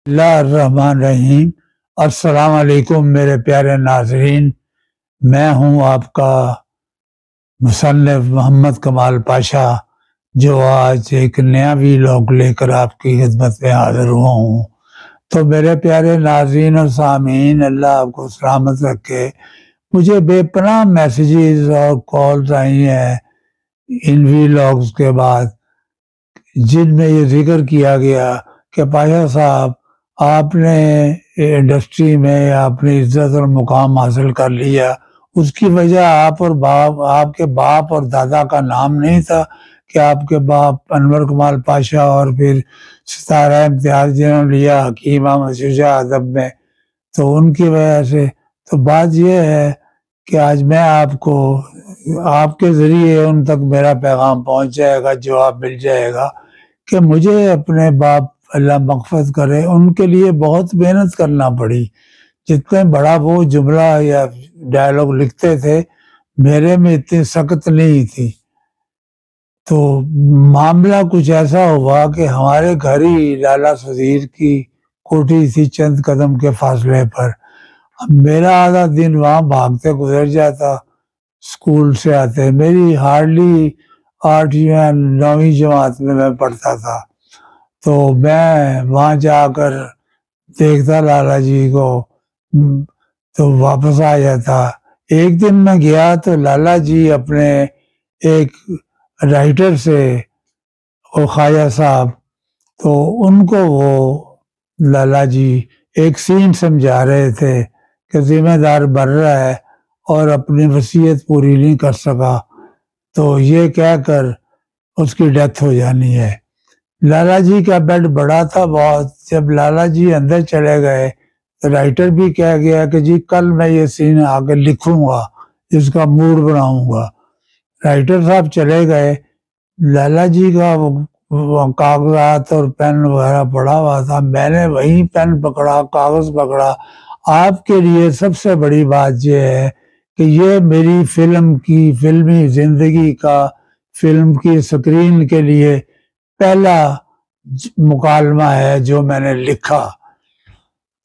रहमान रहीम। अस्सलाम वालेकुम मेरे प्यारे नाजरीन। मैं हूं आपका मुसन्निफ मोहम्मद कमाल पाशा, जो आज एक नया वीलॉग लेकर आपकी खिदमत में हाजिर हुआ हूँ। तो मेरे प्यारे नाजरीन और सामीन, अल्लाह आपको सलामत रखे। मुझे बेपनाह मैसेजेस और कॉल्स आई हैं इन वीलॉग्स के बाद, जिनमें ये जिक्र किया गया कि पाशा साहब, आपने इंडस्ट्री में अपनी इज्जत और मुकाम हासिल कर लिया, उसकी वजह आपके बाप और दादा का नाम नहीं था कि आपके बाप अनवर कमाल पाशा और फिर सितारा इम्तियाज जिन्होंने लिया हकीम अहमद शुजा अदब में, तो उनकी वजह से। तो बात यह है कि आज मैं आपको, आपके ज़रिए उन तक मेरा पैगाम पहुंच जाएगा, जवाब मिल जाएगा कि मुझे अपने बाप, अल्लाह मग़फ़िरत करे, उनके लिए बहुत मेहनत करना पड़ी। जितने बड़ा वो जुमला या डायलॉग लिखते थे, मेरे में इतनी सख्त नहीं थी। तो मामला कुछ ऐसा हुआ कि हमारे घर ही लाला सदीर की कोठी थी, चंद कदम के फासले पर। अब मेरा आधा दिन वहाँ भागते गुजर जाता स्कूल से आते। मेरी हार्डली 8वीं या 9वीं जमात में मैं पढ़ता था। तो मैं वहाँ जाकर देखता लाला जी को, तो वापस आ जाता। एक दिन मैं गया तो लाला जी अपने एक राइटर से, वो ख्वाजा साहब, तो उनको वो लाला जी एक सीन समझा रहे थे कि जिम्मेदार बन रहा है और अपनी वसीयत पूरी नहीं कर सका, तो ये कहकर उसकी डेथ हो जानी है। लाला जी का बेड बड़ा था बहुत। जब लाला जी अंदर चले गए तो राइटर भी कह गया कि जी कल मैं ये सीन आगे लिखूंगा, इसका मूड बनाऊंगा। राइटर साहब चले गए, लाला जी का वो कागजात और पेन वगैरह पड़ा हुआ था। मैंने वही पेन पकड़ा, कागज पकड़ा। आपके लिए सबसे बड़ी बात यह है कि ये मेरी फिल्मी जिंदगी का, फिल्म की स्क्रीन के लिए पहला मुकालमा है जो मैंने लिखा।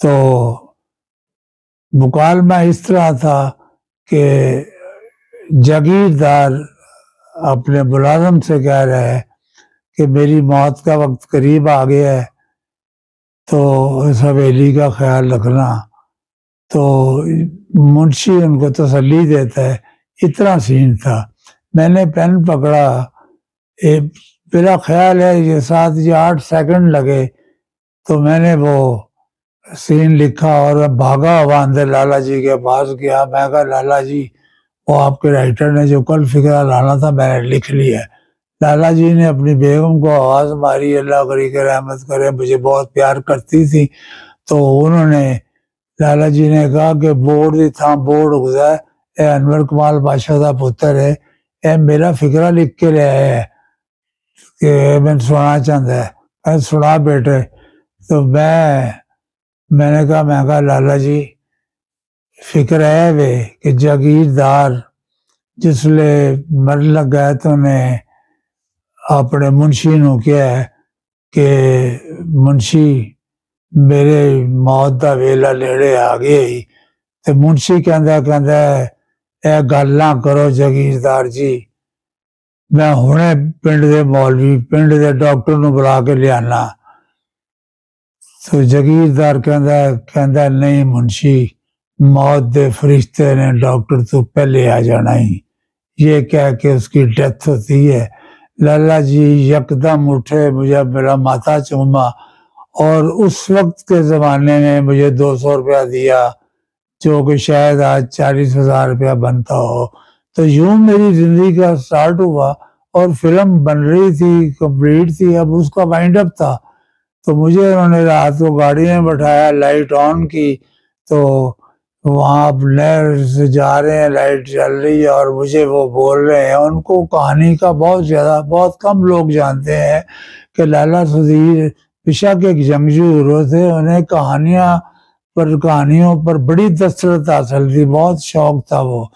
तो मुकालमा इस तरह था कि जागीरदार अपने मुलाजम से कह रहा है कि मेरी मौत का वक्त करीब आ गया है, तो इस हवेली का ख्याल रखना। तो मुंशी उनको तसल्ली देता है। इतना सीन था। मैंने पेन पकड़ा, मेरा ख्याल है ये 7 या 8 सेकंड लगे, तो मैंने वो सीन लिखा और भागा हुआ अंदर लाला जी के पास गया। मैं कहा लाला जी, वो आपके राइटर ने जो कल फिक्रा लाना था मैंने लिख लिया है। लाला जी ने अपनी बेगम को आवाज़ मारी, अल्लाह करी के रहमत करे, मुझे बहुत प्यार करती थी। तो उन्होंने, लाला जी ने कहा कि बोर्ड दी था बोर्ड गुजर, ए अनवर कमाल बादशाह का पुत्र है, ए मेरा फिक्रा लिख के ले आया है कि मैंने सुना चाहता है। मैं सुना बेटे। तो मैंने कहा लाला जी, फिक्र है वे कि जागीरदार जिसले मर लगा तो ने अपने मुंशी नू कहा है कि मुंशी मेरे मौत का वेला नेड़े आ गया ही। तो मुंशी कहता ए गल ना करो जागीरदार जी, मैं हुणे पिंड दे मौलवी, पिंड दे डॉक्टर नू बुला के लियाना। तो जागीरदार कहता नहीं मुंशी, मौत दे फरिश्ते ने डॉक्टर तो पहले आ जाना ही। ये कह के उसकी डेथ होती है। लाला जी यकदम उठे, मुझे मेरा माथा चूमा और उस वक्त के ज़माने में मुझे 200 रुपया दिया, जो कि शायद आज 40,000 रुपया बनता हो। तो यूं मेरी ज़िंदगी का स्टार्ट हुआ और फिल्म बन रही थी, कंप्लीट थी, अब उसका वाइंड अप था। तो मुझे उन्होंने रात को गाड़ी में बैठाया, लाइट ऑन की, तो वहाँ आप नहर से जा रहे हैं, लाइट चल रही है और मुझे वो बोल रहे हैं। उनको कहानी का बहुत कम लोग जानते हैं कि लाला सदीर बेशक एक जंगजू हीरो थे, उन्हें कहानियों पर बड़ी दस्तरत हासिल थी, बहुत शौक था वो।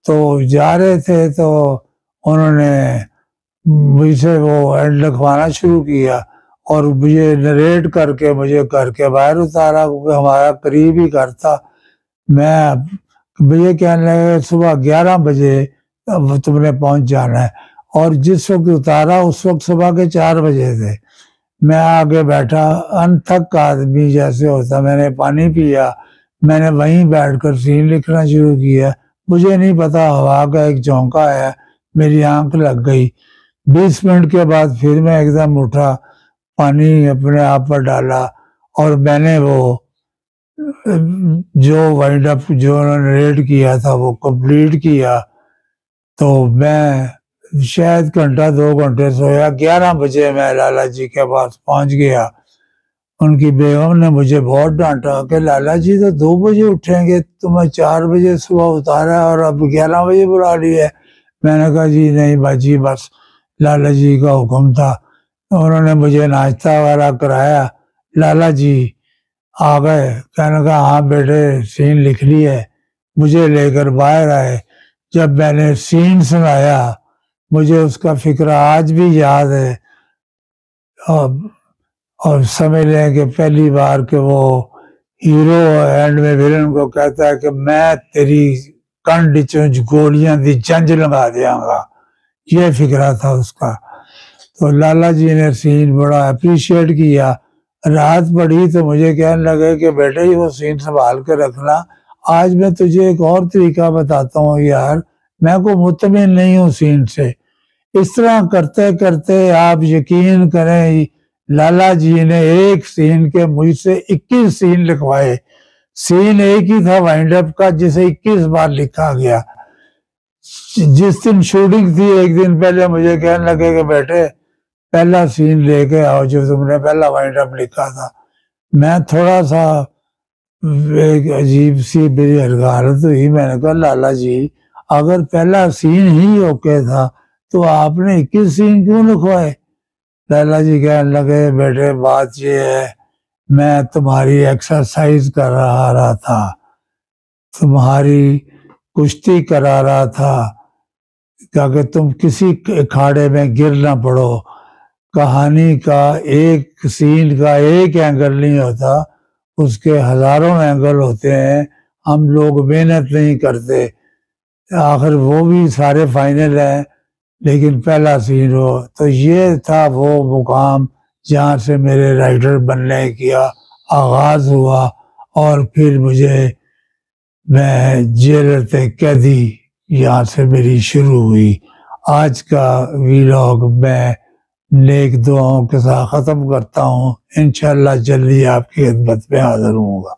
तो जा रहे थे तो उन्होंने मुझसे वो एड लिखवाना शुरू किया और मुझे नरेट करके मुझे घर के बाहर उतारा, क्योंकि हमारा करीब ही घर था। मैं मुझे कहने लगे सुबह 11 बजे अब तुमने पहुंच जाना है, और जिस वक्त उतारा उस वक्त सुबह के 4 बजे थे। मैं आगे बैठा, अनथक आदमी जैसे होता, मैंने पानी पिया, मैंने वहीं बैठकर सीन लिखना शुरू किया। मुझे नहीं पता हवा का एक झोंका आया, मेरी आंख लग गई। 20 मिनट के बाद फिर मैं एकदम उठा, पानी अपने आप पर डाला, और मैंने वो जो वाइंड अप जो उन्होंने रेड किया था वो कंप्लीट किया। तो मैं शायद घंटा 2 घंटे सोया। 11 बजे मैं लाला जी के पास पहुंच गया। उनकी बेगम ने मुझे बहुत डांटा कि लाला जी तो 2 बजे उठेंगे, तुम्हें 4 बजे सुबह उतारा और अब 11 बजे बुला लिया है। मैंने कहा जी नहीं बाजी, बस लाला जी का हुक्म था। उन्होंने मुझे नाश्ता वगैरह कराया। लाला जी आ गए, कहने का हाँ बेटे सीन लिख ली है। मुझे लेकर बाहर आए। जब मैंने सीन सुनाया, मुझे उसका फिक्र आज भी याद है। और समझ लें कि पहली बार के वो हीरो एंड में विलन को कहता है कि मैं तेरी कंड चुंझ गोलियां दी जंज लगा देंगा, ये फिक्रा था उसका। तो लाला जी ने सीन बड़ा अप्रिशिएट किया। रात पड़ी तो मुझे कहने लगे कि बेटे ही वो सीन संभाल के रखना, आज मैं तुझे एक और तरीका बताता हूँ यार, मैं को मुतमिन नहीं हूँ सीन से। इस तरह करते करते आप यकीन करें, लाला जी ने एक सीन के मुझसे 21 सीन लिखवाए। सीन एक ही था वाइंड अप का, जिसे 21 बार लिखा गया। जिस दिन शूटिंग थी एक दिन पहले मुझे कहने लगे कि बेटे पहला सीन लेके आओ जो तुमने पहला वाइंड अप लिखा था। मैं थोड़ा सा एक अजीब सी मेरी हरकत हुई। मैंने कहा लाला जी अगर पहला सीन ही ओके था तो आपने 21 सीन क्यों लिखवाए? लाला जी कहने लगे बेटे बात ये है, मैं तुम्हारी एक्सरसाइज करा रहा था, तुम्हारी कुश्ती करा रहा था, ताकि तुम किसी अखाड़े में गिर ना पड़ो। कहानी का एक सीन का एक एंगल नहीं होता, उसके हजारों एंगल होते हैं। हम लोग मेहनत नहीं करते, आखिर वो भी सारे फाइनल हैं, लेकिन पहला सीन हो। तो ये था वो मुकाम जहाँ से मेरे राइटर बनने का आगाज हुआ, और फिर मैं जेलर ते कैदी यहाँ से मेरी शुरू हुई। आज का वीलॉग मैं नेक दुआओं के साथ ख़त्म करता हूँ। इंशाल्लाह जल्दी आपकी खिदमत में हाजिर होऊंगा।